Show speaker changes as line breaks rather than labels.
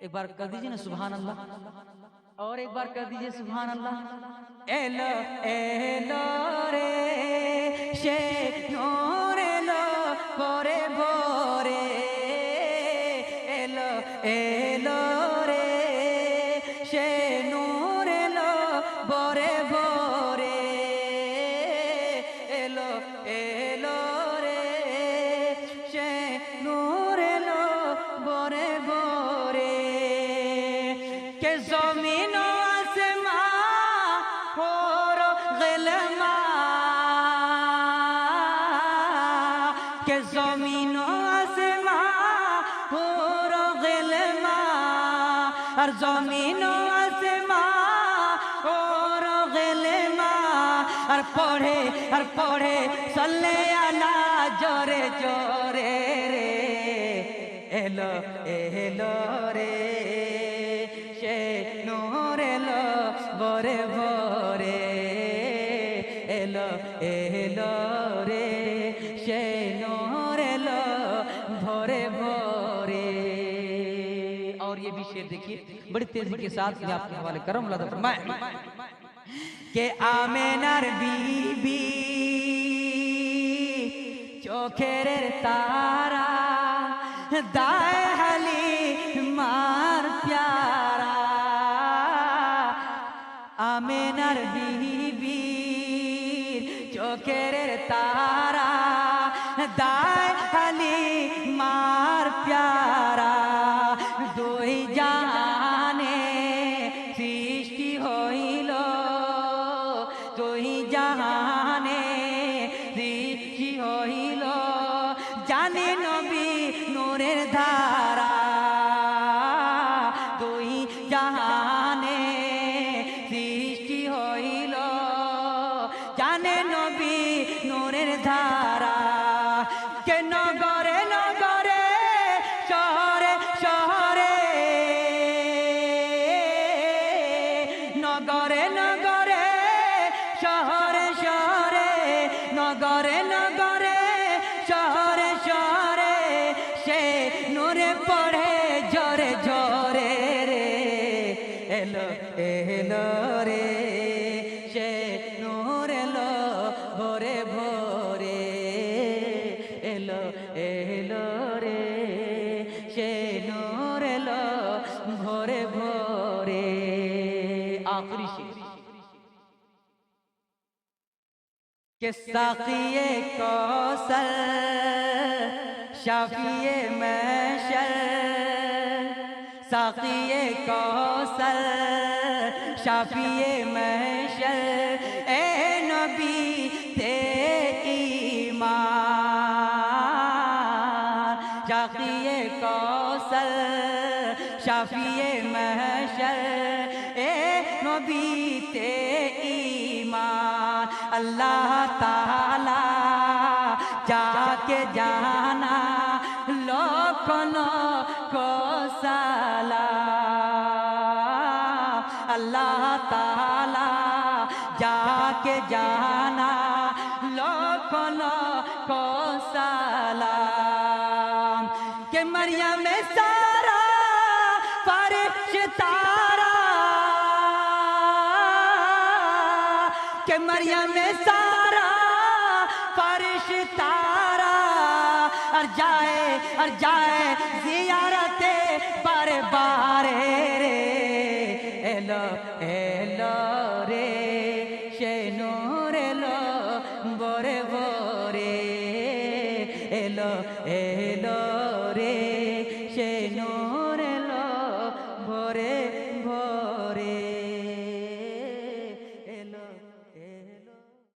एक बार कर दीजिए ना सुभान अल्लाह, और एक बार कर दीजिए सुभान अल्लाह। एलो एलो रे शे नूर एलो भोरे भोरे, एलो एलो रे शे नूर एलो भोरे भोरे, एलो एलो रे शे नूर एलो भोरे भोरे। के ज़मीन व आसमां और ग़िलमा, के ज़मीन व आसमां और ग़िलमा, और ज़मीन व आसमां और ग़िलमा, और पढ़े सल्ले अला जोरे जोरे रे, एलो एलो रे शे नूर एलो भोरे भोरे, एलो एलो रे शे नूर एलो भोरे भोरे। और ये भी शेर देखिए बड़ी तेजी के साथ मैं आपके हवाले करम अल्लाह फरमाए के आमेनार बीबी चोखेर तारा दाए हालिमार प्यारा, आमेनार बीबी चोखेर तारा दाए हालिमार प्यारा, দুই জাহানে সৃষ্টি হইল, দুই জাহানে সৃষ্টি হইল, জানে নবী নূরের ধারা, দুই জাহানে সৃষ্টি হইল, জানে নবী নূরের ধারা। কে নগরে নগরে শহরে শহরে, নগরে নগরে শহরে শহরে, নগরে নগরে শহরে শহরে, সে নূরে পড়ে জোরে জোরে রে, এলো এলো রে সে নূর এলো ভোরে ভোরে, এলো এলো রে সে নূর এলো ভোরে ভোরে। आखिरी शेर के साक़िए कौसर शाफ़िए महशर, साक़िए कौसर शाफ़िए महशर, ए नबी ते ईमान, साक़िए कौसर शाफ़िए महशर, ए नबी ते ईमान। अल्लाह ताला जाके जाना लोकनों को सलाम, अल्लाह ताला जाके जाना लोकनों को सलाम। के मरियम सारा फरिश्ता, के मरियम सारा फरिश्तारा, और जाए ज़ियारते बारे बारे रे, एलो एलो रे शे नूर एलो भोरे भोरे, एलो एलो